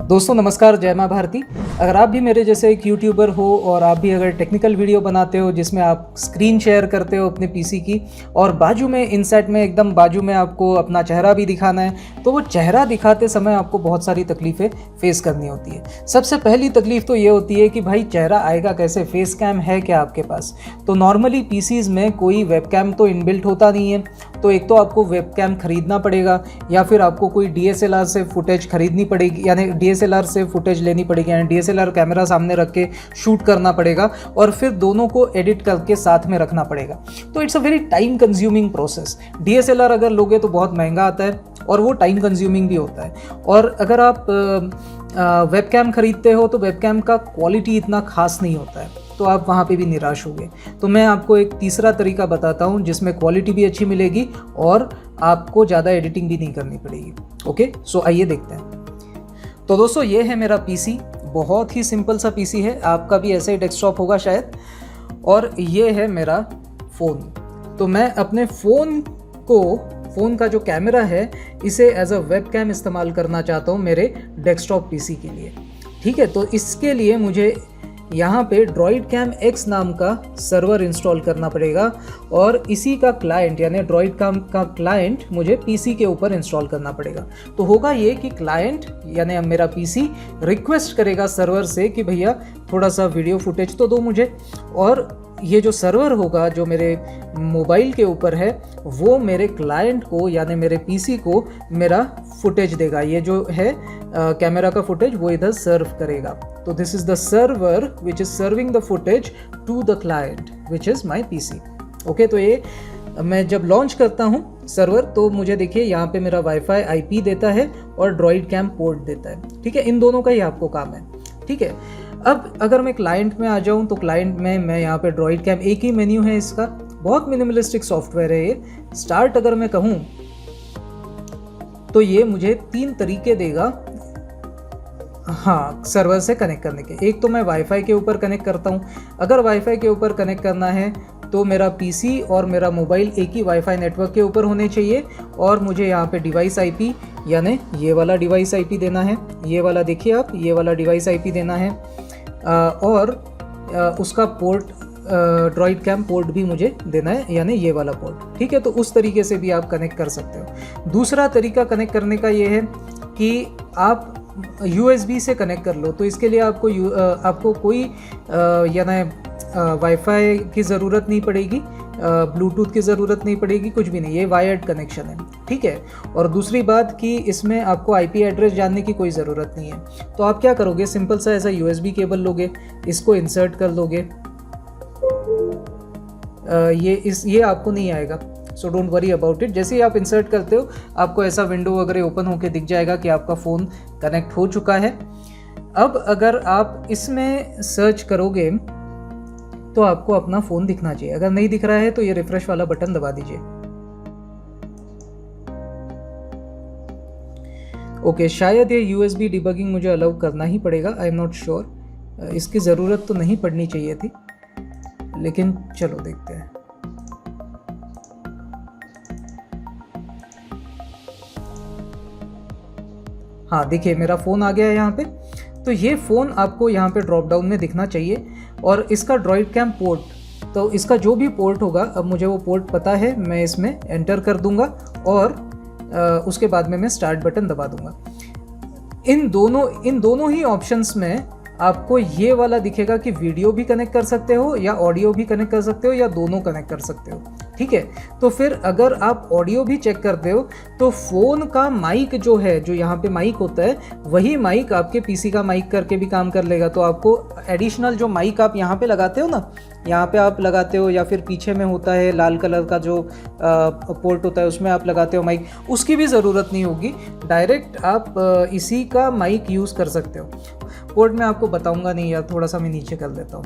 दोस्तों नमस्कार, जय माँ भारती। अगर आप भी मेरे जैसे एक यूट्यूबर हो और आप भी अगर टेक्निकल वीडियो बनाते हो जिसमें आप स्क्रीन शेयर करते हो अपने पीसी की और बाजू में इनसेट में एकदम बाजू में आपको अपना चेहरा भी दिखाना है, तो वो चेहरा दिखाते समय आपको बहुत सारी तकलीफ़ें फेस करनी होती है। सबसे पहली तकलीफ़ तो ये होती है कि भाई चेहरा आएगा कैसे, फेस कैम है क्या आपके पास। तो नॉर्मली पीसीज़ में कोई वेब कैम तो इनबिल्ट होता नहीं है, तो एक तो आपको वेब कैम ख़रीदना पड़ेगा या फिर आपको कोई DSLR से फुटेज खरीदनी पड़ेगी, यानी DSLR से फुटेज लेनी पड़ेगी, यानी DSLR कैमरा सामने रख के शूट करना पड़ेगा और फिर दोनों को एडिट करके साथ में रखना पड़ेगा। तो it's a very time consuming process. DSLR अगर लोगे तो बहुत महंगा आता है और वो टाइम कंज्यूमिंग भी होता है। और अगर आप वेब कैम खरीदते हो तो वेब कैम का क्वालिटी इतना खास नहीं होता है, तो आप वहाँ पे भी निराश होगे। तो मैं आपको एक तीसरा तरीका बताता हूँ जिसमें क्वालिटी भी अच्छी मिलेगी और आपको ज़्यादा एडिटिंग भी नहीं करनी पड़ेगी। ओके, सो आइए देखते हैं। तो दोस्तों ये है मेरा पीसी, बहुत ही सिंपल सा पीसी है, आपका भी ऐसा ही डेस्कटॉप होगा शायद। और ये है मेरा फ़ोन। तो मैं अपने फ़ोन का जो कैमरा है इसे एज अ वेब कैम इस्तेमाल करना चाहता हूँ मेरे डेस्कटॉप पीसी के लिए। ठीक है, तो इसके लिए मुझे यहाँ पे ड्रॉइडकैम X नाम का सर्वर इंस्टॉल करना पड़ेगा और इसी का क्लाइंट यानी ड्रॉइडकैम का क्लाइंट मुझे पीसी के ऊपर इंस्टॉल करना पड़ेगा। तो होगा ये कि क्लाइंट यानी मेरा पीसी रिक्वेस्ट करेगा सर्वर से कि भैया थोड़ा सा वीडियो फुटेज तो दो मुझे, और ये जो सर्वर होगा जो मेरे मोबाइल के ऊपर है वो मेरे क्लाइंट को यानी मेरे पीसी को मेरा फुटेज देगा। ये जो है कैमरा का फुटेज वो इधर सर्व करेगा। तो this is the server which is serving the footage to the client which is my PC. Okay, तो ये मैं जब लॉन्च करता हूँ सर्वर तो मुझे देखिए यहाँ पे मेरा वाईफाई IP देता है और ड्रॉइडकैम पोर्ट देता है। ठीक है, इन दोनों का ही आपको काम है। ठीक है, अब अगर मैं क्लाइंट में आ जाऊं तो क्लाइंट में मैं यहाँ पे ड्रॉइडकैम एक ही मेन्यू है इसका, बहुत मिनिमलिस्टिक सॉफ्टवेयर है ये। स्टार्ट अगर मैं कहूँ तो ये मुझे 3 तरीके देगा हाँ सर्वर से कनेक्ट करने के। एक तो मैं वाईफाई के ऊपर कनेक्ट करता हूँ। अगर वाईफाई के ऊपर कनेक्ट करना है तो मेरा पीसी और मेरा मोबाइल एक ही वाईफाई नेटवर्क के ऊपर होने चाहिए और मुझे यहाँ पे डिवाइस IP यानी ये वाला डिवाइस IP देना है। ये वाला देखिए आप, ये वाला डिवाइस IP देना है और उसका पोर्ट ड्रॉइडकैम पोर्ट भी मुझे देना है, यानी ये वाला पोर्ट। ठीक है, तो उस तरीके से भी आप कनेक्ट कर सकते हो। दूसरा तरीका कनेक्ट करने का ये है कि आप USB से कनेक्ट कर लो। तो इसके लिए आपको कोई यानी वाईफाई की ज़रूरत नहीं पड़ेगी, ब्लूटूथ की ज़रूरत नहीं पड़ेगी, कुछ भी नहीं, ये वायर्ड कनेक्शन है। ठीक है, और दूसरी बात कि इसमें आपको IP एड्रेस जानने की कोई ज़रूरत नहीं है। तो आप क्या करोगे, सिंपल सा ऐसा USB केबल लोगे, इसको इंसर्ट कर लोगे। ये आपको नहीं आएगा, so don't worry about it. जैसे ही आप इंसर्ट करते हो आपको ऐसा विंडो वगैरह ओपन होकर दिख जाएगा कि आपका फ़ोन कनेक्ट हो चुका है। अब अगर आप इसमें सर्च करोगे तो आपको अपना फ़ोन दिखना चाहिए। अगर नहीं दिख रहा है तो ये रिफ्रेश वाला बटन दबा दीजिए। ओके, शायद ये USB डिबगिंग मुझे अलाउ करना ही पड़ेगा, आई एम नॉट श्योर। इसकी ज़रूरत तो नहीं पड़नी चाहिए थी, लेकिन चलो देखते हैं। हाँ देखिए मेरा फ़ोन आ गया है यहाँ पे। तो ये फ़ोन आपको यहाँ पे ड्रॉप डाउन में दिखना चाहिए और इसका ड्रॉइडकैम पोर्ट, तो इसका जो भी पोर्ट होगा, अब मुझे वो पोर्ट पता है, मैं इसमें एंटर कर दूंगा और उसके बाद में मैं स्टार्ट बटन दबा दूंगा। इन दोनों ही ऑप्शंस में आपको ये वाला दिखेगा कि वीडियो भी कनेक्ट कर सकते हो या ऑडियो भी कनेक्ट कर सकते हो या दोनों कनेक्ट कर सकते हो। ठीक है, तो फिर अगर आप ऑडियो भी चेक करते हो तो फ़ोन का माइक जो है, जो यहाँ पे माइक होता है, वही माइक आपके पीसी का माइक करके भी काम कर लेगा। तो आपको एडिशनल जो माइक आप यहाँ पे लगाते हो ना, यहाँ पे आप लगाते हो या फिर पीछे में होता है लाल कलर का जो पोर्ट होता है उसमें आप लगाते हो माइक, उसकी भी ज़रूरत नहीं होगी। डायरेक्ट आप इसी का माइक यूज़ कर सकते हो। पोर्ट में आपको बताऊंगा नहीं यार, थोड़ा सा मैं नीचे कर देता हूँ।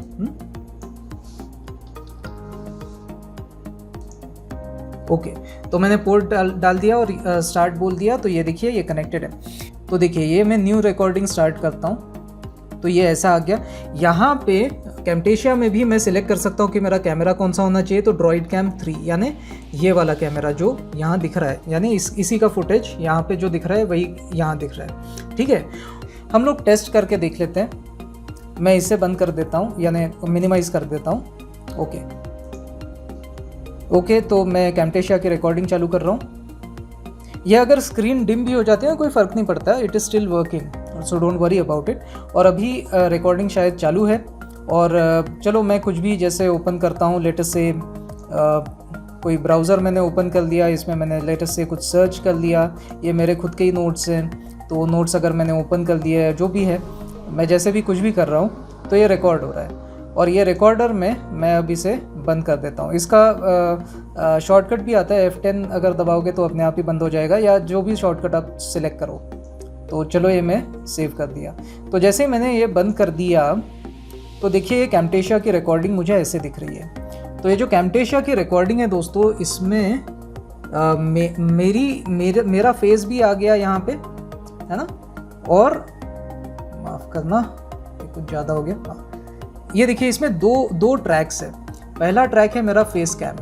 ओके, तो मैंने पोर्ट डाल दिया और स्टार्ट बोल दिया, तो ये देखिए ये कनेक्टेड है। तो देखिए ये मैं न्यू रिकॉर्डिंग स्टार्ट करता हूँ तो ये ऐसा आ गया। यहाँ पे कैमटेशिया में भी मैं सिलेक्ट कर सकता हूँ कि मेरा कैमरा कौन सा होना चाहिए। तो ड्रॉइडकैम 3 यानी ये वाला कैमरा जो यहाँ दिख रहा है, यानी इसी का फुटेज यहाँ पे जो दिख रहा है वही यहाँ दिख रहा है। ठीक है, हम लोग टेस्ट करके देख लेते हैं। मैं इसे बंद कर देता हूँ, यानी मिनिमाइज़ कर देता हूँ। ओके, तो मैं कैमटेशिया की रिकॉर्डिंग चालू कर रहा हूँ। ये अगर स्क्रीन डिम भी हो जाती है कोई फ़र्क नहीं पड़ता, it is still working, so don't worry about it. और अभी रिकॉर्डिंग शायद चालू है। और चलो मैं कुछ भी जैसे ओपन करता हूँ, लेटेस्ट से कोई ब्राउज़र मैंने ओपन कर लिया, इसमें मैंने लेटेस्ट से कुछ सर्च कर लिया। ये मेरे खुद के ही नोट्स हैं, तो नोट्स अगर मैंने ओपन कर दिया है, जो भी है, मैं जैसे भी कुछ भी कर रहा हूँ तो ये रिकॉर्ड हो रहा है। और ये रिकॉर्डर में मैं अब इसे बंद कर देता हूँ। इसका शॉर्टकट भी आता है, F10 अगर दबाओगे तो अपने आप ही बंद हो जाएगा, या जो भी शॉर्टकट आप सिलेक्ट करो। तो चलो ये मैं सेव कर दिया। तो जैसे ही मैंने ये बंद कर दिया तो देखिए ये कैमटेशिया की रिकॉर्डिंग मुझे ऐसे दिख रही है। तो ये जो कैमटेशिया की रिकॉर्डिंग है दोस्तों, इसमें मेरा फेस भी आ गया यहाँ पे, है ना। और माफ़ करना, ये कुछ ज़्यादा हो गया। ये देखिए इसमें दो ट्रैक्स है। पहला ट्रैक है मेरा फेस कैम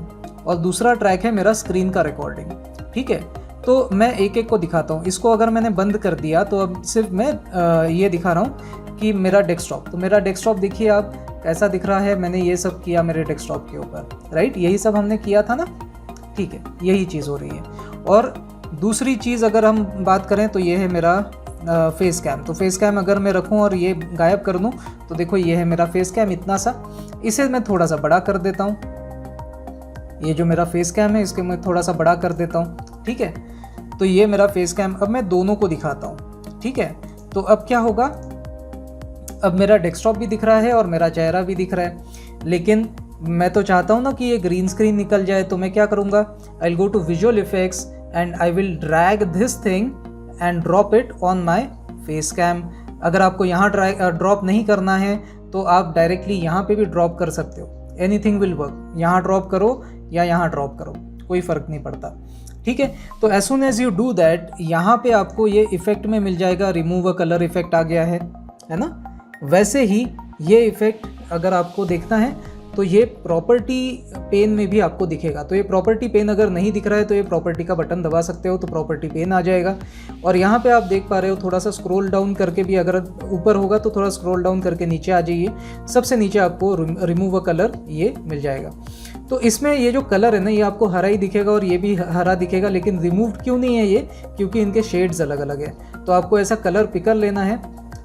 और दूसरा ट्रैक है मेरा स्क्रीन का रिकॉर्डिंग, ठीक है। तो मैं एक एक को दिखाता हूँ। इसको अगर मैंने बंद कर दिया तो अब सिर्फ मैं ये दिखा रहा हूँ कि मेरा डेस्कटॉप, तो मेरा डेस्कटॉप देखिए आप कैसा दिख रहा है। मैंने ये सब किया मेरे डेस्कटॉप के ऊपर, राइट, यही सब हमने किया था ना, ठीक है, यही चीज़ हो रही है। और दूसरी चीज़ अगर हम बात करें तो ये है मेरा फेस कैम। तो फेस कैम अगर मैं रखूं और ये गायब कर दूं तो देखो ये है मेरा फेस कैम इतना सा। इसे मैं थोड़ा सा बड़ा कर देता हूं। ये जो मेरा फेस कैम है इसके मैं थोड़ा सा बड़ा कर देता हूं, ठीक है। तो ये मेरा फेस कैम, अब मैं दोनों को दिखाता हूं, ठीक है। तो अब क्या होगा, अब मेरा डेस्कटॉप भी दिख रहा है और मेरा चेहरा भी दिख रहा है। लेकिन मैं तो चाहता हूं ना कि ये ग्रीन स्क्रीन निकल जाए, तो मैं क्या करूंगा, I will go to visual effects and I will drag this thing and drop it on my face cam. अगर आपको यहाँ ड्रॉप नहीं करना है तो आप डायरेक्टली यहाँ पे भी ड्रॉप कर सकते हो, एनीथिंग विल वर्क। यहाँ ड्रॉप करो या यहाँ ड्रॉप करो, कोई फ़र्क नहीं पड़ता, ठीक है। तो as soon as you do that, यहाँ पे आपको ये इफेक्ट में मिल जाएगा, रिमूव अ कलर इफेक्ट आ गया है ना। वैसे ही ये इफेक्ट अगर आपको देखना है तो ये प्रॉपर्टी पेन में भी आपको दिखेगा। तो ये प्रॉपर्टी पेन अगर नहीं दिख रहा है तो ये प्रॉपर्टी का बटन दबा सकते हो, तो प्रॉपर्टी पेन आ जाएगा। और यहाँ पे आप देख पा रहे हो, थोड़ा सा स्क्रॉल डाउन करके भी, अगर ऊपर होगा तो थोड़ा स्क्रॉल डाउन करके नीचे आ जाइए, सबसे नीचे आपको रिमूव अ कलर ये मिल जाएगा। तो इसमें ये जो कलर है ना, ये आपको हरा ही दिखेगा और ये भी हरा दिखेगा, लेकिन रिमूव्ड क्यों नहीं है ये, क्योंकि इनके शेड्स अलग अलग है। तो आपको ऐसा कलर पिकर लेना है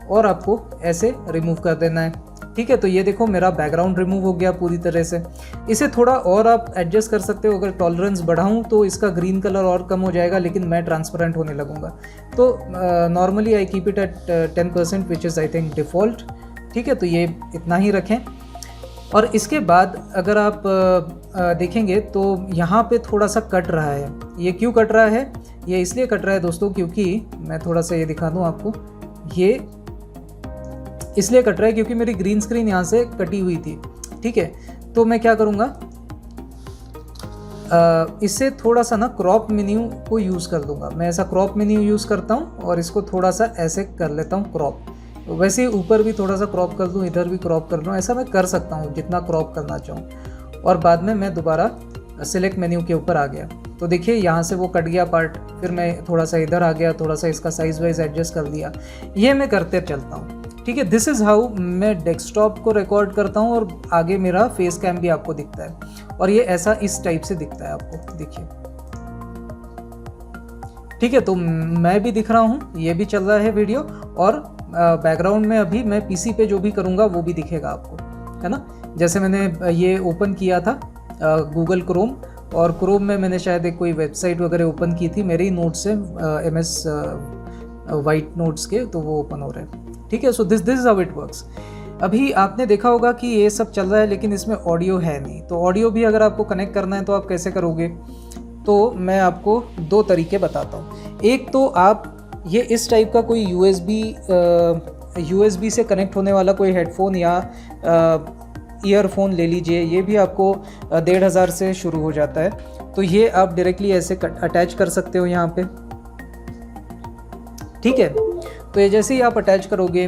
और आपको ऐसे रिमूव कर देना है, ठीक है। तो ये देखो मेरा बैकग्राउंड रिमूव हो गया पूरी तरह से। इसे थोड़ा और आप एडजस्ट कर सकते हो, अगर टॉलरेंस बढ़ाऊं तो इसका ग्रीन कलर और कम हो जाएगा, लेकिन मैं ट्रांसपेरेंट होने लगूंगा। तो normally I keep it at 10% which is I think default, ठीक है। तो ये इतना ही रखें। और इसके बाद अगर आप देखेंगे तो यहाँ पे थोड़ा सा कट रहा है। ये क्यों कट रहा है, ये इसलिए कट रहा है दोस्तों क्योंकि मैं थोड़ा सा ये दिखा दूँ आपको, ये इसलिए कट रहा है क्योंकि मेरी ग्रीन स्क्रीन यहाँ से कटी हुई थी, ठीक है। तो मैं क्या करूँगा, इससे थोड़ा सा ना क्रॉप मेन्यू को यूज़ कर दूँगा। मैं ऐसा क्रॉप मेन्यू यूज़ करता हूँ और इसको थोड़ा सा ऐसे कर लेता हूँ क्रॉप। वैसे ही ऊपर भी थोड़ा सा क्रॉप कर दूँ, इधर भी क्रॉप कर लूँ, ऐसा मैं कर सकता हूँ जितना क्रॉप करना चाहूँ। और बाद में मैं दोबारा सिलेक्ट मेन्यू के ऊपर आ गया, तो देखिए यहाँ से वो कट गया पार्ट। फिर मैं थोड़ा सा इधर आ गया, थोड़ा सा इसका साइज़ वाइज एडजस्ट कर दिया। ये मैं करते चलता हूँ, ठीक है। दिस इज़ हाउ मैं डेस्कटॉप को रिकॉर्ड करता हूँ और आगे मेरा फेस कैम भी आपको दिखता है। और ये ऐसा इस टाइप से दिखता है आपको, देखिए, ठीक है। तो मैं भी दिख रहा हूँ, ये भी चल रहा है वीडियो, और बैकग्राउंड में अभी मैं पीसी पे जो भी करूँगा वो भी दिखेगा आपको, है ना। जैसे मैंने ये ओपन किया था गूगल क्रोम, और क्रोम में मैंने शायद एक कोई वेबसाइट वगैरह ओपन की थी, मेरे ही नोट्स से MS वाइट नोट्स के, तो वो ओपन हो रहे हैं, ठीक है। So this is how it works. अभी आपने देखा होगा कि ये सब चल रहा है लेकिन इसमें ऑडियो है नहीं। तो ऑडियो भी अगर आपको कनेक्ट करना है तो आप कैसे करोगे, तो मैं आपको दो तरीके बताता हूँ। एक तो आप ये इस टाइप का कोई USB से कनेक्ट होने वाला कोई हेडफोन या ईयरफोन ले लीजिए। ये भी आपको 1500 से शुरू हो जाता है। तो ये आप डायरेक्टली ऐसे अटैच कर सकते हो यहाँ पे, ठीक है। तो ये जैसे ही आप अटैच करोगे,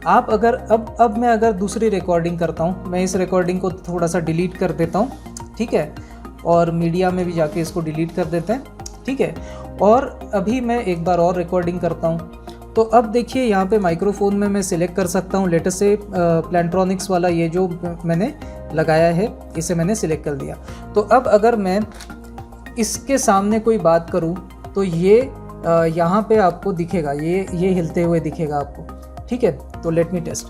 आप अगर अब मैं अगर दूसरी रिकॉर्डिंग करता हूँ, मैं इस रिकॉर्डिंग को थोड़ा सा डिलीट कर देता हूँ, ठीक है। और मीडिया में भी जाके इसको डिलीट कर देते हैं, ठीक है। और अभी मैं एक बार और रिकॉर्डिंग करता हूँ, तो अब देखिए यहाँ पे माइक्रोफोन में मैं सिलेक्ट कर सकता हूँ, लेटेस्ट से प्लैंट्रॉनिक्स वाला ये जो मैंने लगाया है इसे मैंने सिलेक्ट कर दिया। तो अब अगर मैं इसके सामने कोई बात करूँ तो ये यहाँ पे आपको दिखेगा, ये हिलते हुए दिखेगा आपको, ठीक है। तो let me test,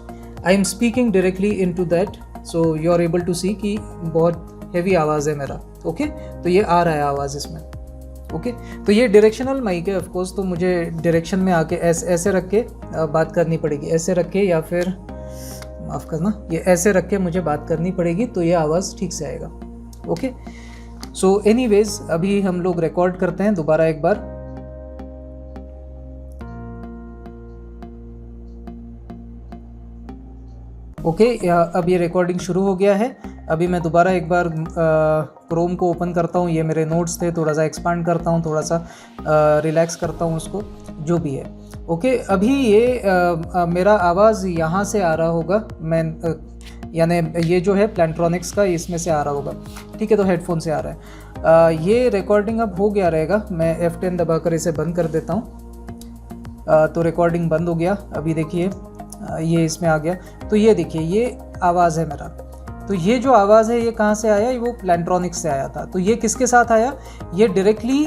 I am speaking directly into that, so you are able to see कि बहुत हैवी आवाज़ है मेरा, ओके। तो ये आ रहा है आवाज़ इसमें, ओके। तो ये डायरेक्शनल माइक है ऑफ कोर्स, तो मुझे डायरेक्शन में आके ऐसे रख के बात करनी पड़ेगी, ऐसे रख के, या फिर माफ़ करना, ये ऐसे रख के मुझे बात करनी पड़ेगी, तो ये आवाज़ ठीक से आएगा, ओके। सो एनीवेज अभी हम लोग रिकॉर्ड करते हैं दोबारा एक बार। ओके, अब ये रिकॉर्डिंग शुरू हो गया है। अभी मैं दोबारा एक बार क्रोम को ओपन करता हूँ, ये मेरे नोट्स थे, थोड़ा सा एक्सपांड करता हूँ, थोड़ा सा रिलैक्स करता हूँ उसको, जो भी है, ओके। अभी ये मेरा आवाज़ यहाँ से आ रहा होगा, मैं यानी ये जो है प्लैंट्रॉनिक्स का इसमें से आ रहा होगा, ठीक है। तो हेडफोन से आ रहा है। ये रिकॉर्डिंग अब हो गया रहेगा, मैं F10 दबाकर इसे बंद कर देता हूँ। तो रिकॉर्डिंग बंद हो गया। अभी देखिए ये इसमें आ गया, तो ये देखिए ये आवाज़ है मेरा। तो ये जो आवाज़ है ये कहाँ से आया, वो प्लैंट्रॉनिक्स से आया था। तो ये किसके साथ आया, ये डायरेक्टली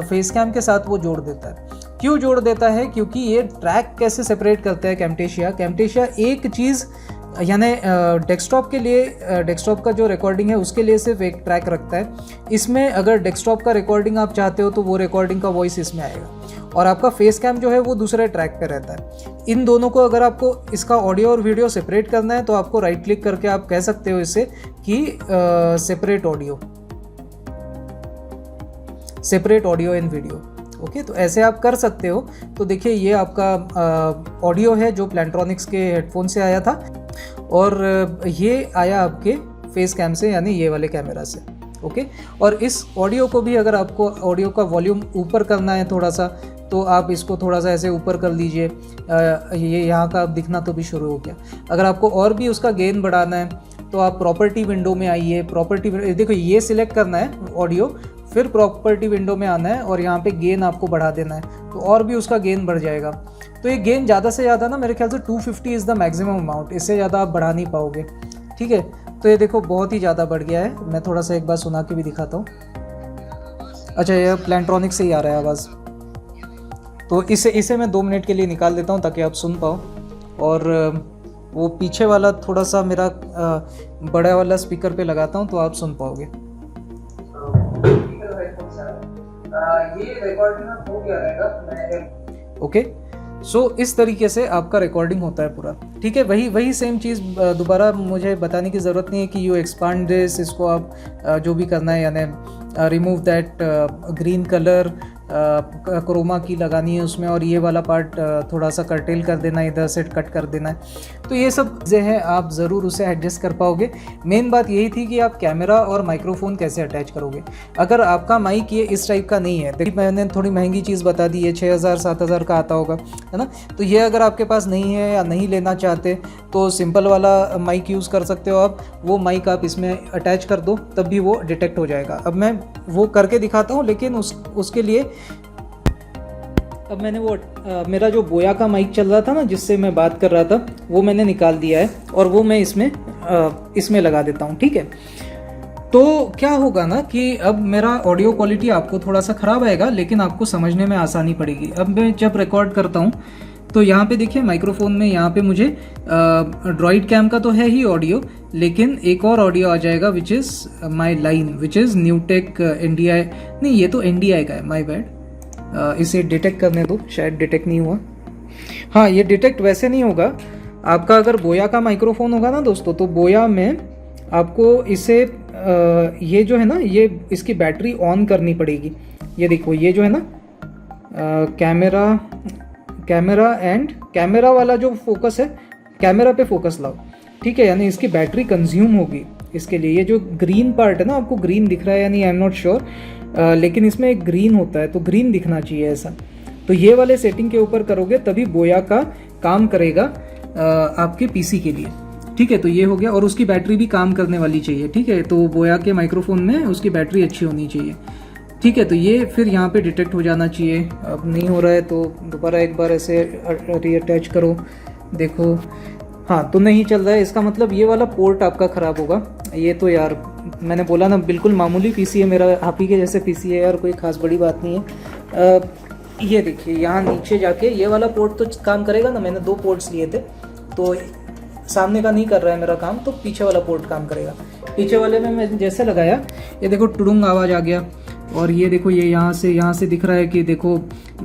फेस कैम के साथ वो जोड़ देता है। क्यों जोड़ देता है, क्योंकि ये ट्रैक कैसे सेपरेट करता है कैमटेशिया एक चीज़, यानी डेस्कटॉप के लिए, डेस्कटॉप का जो रिकॉर्डिंग है उसके लिए सिर्फ एक ट्रैक रखता है। इसमें अगर डेस्कटॉप का रिकॉर्डिंग आप चाहते हो तो वो रिकॉर्डिंग का वॉइस इसमें आएगा, और आपका फेस कैम जो है वो दूसरे ट्रैक पे रहता है। इन दोनों को अगर आपको इसका ऑडियो और वीडियो सेपरेट करना है तो आपको राइट क्लिक करके आप कह सकते हो इसे कि separate audio and video, okay. तो ऐसे आप कर सकते हो। तो देखिए ये आपका ऑडियो है जो प्लैंट्रॉनिक्स के हेडफोन से आया था, और ये आया आपके फेस कैम से, यानी ये वाले कैमरा से, ओके। और इस ऑडियो को भी अगर आपको ऑडियो का वॉल्यूम ऊपर करना है थोड़ा सा, तो आप इसको थोड़ा सा ऐसे ऊपर कर लीजिए। ये यहाँ का अब दिखना तो भी शुरू हो गया। अगर आपको और भी उसका गेन बढ़ाना है तो आप प्रॉपर्टी विंडो में आइए। प्रॉपर्टी देखो, ये सिलेक्ट करना है ऑडियो, फिर प्रॉपर्टी विंडो में आना है और यहाँ पे गेन आपको बढ़ा देना है, तो और भी उसका गेन बढ़ जाएगा। तो ये गेन ज़्यादा से ज़्यादा ना, मेरे ख्याल से 250 इज़ द मैक्सिमम अमाउंट, इससे ज़्यादा आप बढ़ा नहीं पाओगे, ठीक है। तो ये देखो बहुत ही ज़्यादा बढ़ गया है। मैं थोड़ा सा एक बार सुना के भी दिखाता हूँ। अच्छा, ये प्लैंट्रॉनिक से ही आ रहा है आवाज़, तो इसे मैं 2 मिनट के लिए निकाल देता हूँ ताकि आप सुन पाओ। और वो पीछे वाला थोड़ा सा मेरा बड़ा वाला स्पीकर पे लगाता हूँ तो आप सुन पाओगे। ये रिकॉर्डिंग हो गया रहेगा, ओके। सो इस तरीके से आपका रिकॉर्डिंग होता है पूरा, ठीक है। वही सेम चीज़ दोबारा मुझे बताने की ज़रूरत नहीं है कि यू एक्सपांड दिस, इसको आप जो भी करना है, यानी remove that green colour, chroma की लगानी है उसमें, और ये वाला पार्ट थोड़ा सा कर्टेल कर देना है, इधर से कट कर देना है। तो ये सब चीज़ें हैं, आप ज़रूर उसे एडजस्ट कर पाओगे। मेन बात यही थी कि आप कैमरा और माइक्रोफोन कैसे अटैच करोगे। अगर आपका माइक ये इस टाइप का नहीं है, देखिए मैंने थोड़ी महंगी चीज़ बता दी है, 6000-7000 का आता होगा, है ना। तो ये अगर आपके पास नहीं है या नहीं लेना चाहते तो सिंपल वाला माइक यूज़ कर सकते हो आप। वो माइक आप इसमें अटैच कर दो, तब भी वो डिटेक्ट हो जाएगा। अब मैं वो करके दिखाता हूँ, लेकिन उसके लिए अब मैंने वो मेरा जो बोया का माइक चल रहा था ना, जिससे मैं बात कर रहा था, वो मैंने निकाल दिया है और वो मैं इसमें लगा देता हूँ, ठीक है। तो क्या होगा ना कि अब मेरा ऑडियो क्वालिटी आपको थोड़ा सा ख़राब आएगा, लेकिन आपको समझने में आसानी पड़ेगी। अब मैं जब रिकॉर्ड करता हूँ तो यहाँ पे देखिए माइक्रोफोन में, यहाँ पे मुझे ड्रॉइड कैम का तो है ही ऑडियो, लेकिन एक और ऑडियो आ जाएगा विच is my line, which is Newtech NDI, नहीं ये तो NDI का है, माई बैड। इसे डिटेक्ट करने दो, शायद डिटेक्ट नहीं हुआ। हाँ, ये डिटेक्ट वैसे नहीं होगा। आपका अगर बोया का माइक्रोफोन होगा ना दोस्तों, तो बोया में आपको इसे ये जो है ना, ये इसकी बैटरी ऑन करनी पड़ेगी। ये देखो, ये जो है ना कैमरा एंड कैमरा वाला जो फोकस है, कैमरा पे फोकस लाओ, ठीक है। यानी इसकी बैटरी कंज्यूम होगी। इसके लिए ये जो ग्रीन पार्ट है ना, आपको ग्रीन दिख रहा है या नहीं, आई एम नॉट श्योर, लेकिन इसमें एक ग्रीन होता है, तो ग्रीन दिखना चाहिए ऐसा। तो ये वाले सेटिंग के ऊपर करोगे तभी बोया का काम करेगा आपके पीसी के लिए, ठीक है। तो ये हो गया, और उसकी बैटरी भी काम करने वाली चाहिए, ठीक है। तो बोया के माइक्रोफोन में उसकी बैटरी अच्छी होनी चाहिए। ठीक है, तो ये फिर यहाँ पे डिटेक्ट हो जाना चाहिए। अब नहीं हो रहा है तो दोबारा एक बार ऐसे रीअटैच करो, देखो हाँ तो नहीं चल रहा है, इसका मतलब ये वाला पोर्ट आपका ख़राब होगा। ये तो यार मैंने बोला ना बिल्कुल मामूली पीसी है मेरा, आप ही के जैसे पीसी है यार, कोई ख़ास बड़ी बात नहीं है। ये देखिए यहाँ नीचे जाके ये वाला पोर्ट तो काम करेगा ना, मैंने 2 पोर्ट्स लिए थे तो सामने का नहीं कर रहा है मेरा काम, तो पीछे वाला पोर्ट काम करेगा। पीछे वाले में मैं जैसे लगाया ये देखो टुडुंग आवाज़ आ गया, और ये देखो ये यहाँ से दिख रहा है कि देखो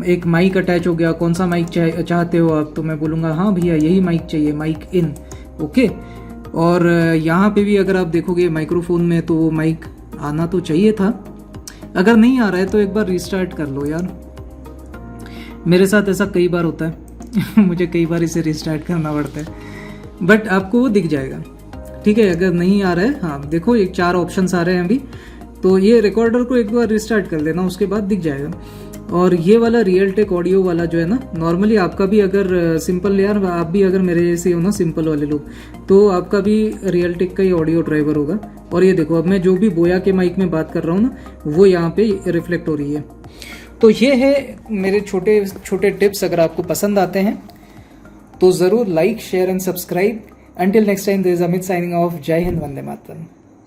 एक माइक अटैच हो गया। कौन सा माइक चाहते हो आप, तो मैं बोलूँगा हाँ भैया यही माइक चाहिए, माइक इन, ओके। और यहाँ पे भी अगर आप देखोगे माइक्रोफोन में तो वो माइक आना तो चाहिए था। अगर नहीं आ रहा है तो एक बार रिस्टार्ट कर लो यार, मेरे साथ ऐसा कई बार होता है मुझे कई बार इसे रिस्टार्ट करना पड़ता है, बट आपको वो दिख जाएगा। ठीक है, अगर नहीं आ रहा है, हाँ देखो एक 4 ऑप्शंस आ रहे हैं अभी, तो ये रिकॉर्डर को एक बार रिस्टार्ट कर देना, उसके बाद दिख जाएगा। और ये वाला रियलटेक ऑडियो वाला जो है ना, नॉर्मली आपका भी अगर सिंपल यार, आप भी अगर मेरे जैसे हो ना सिंपल वाले लोग, तो आपका भी रियलटेक का ही ऑडियो ड्राइवर होगा। और ये देखो अब मैं जो भी बोया के माइक में बात कर रहा हूँ ना, वो यहाँ पे रिफ्लेक्ट हो रही है। तो ये है मेरे छोटे छोटे टिप्स, अगर आपको पसंद आते हैं तो ज़रूर like share and subscribe. Until next time, this is Amit signing off. Jai Hind, Vande Mataram.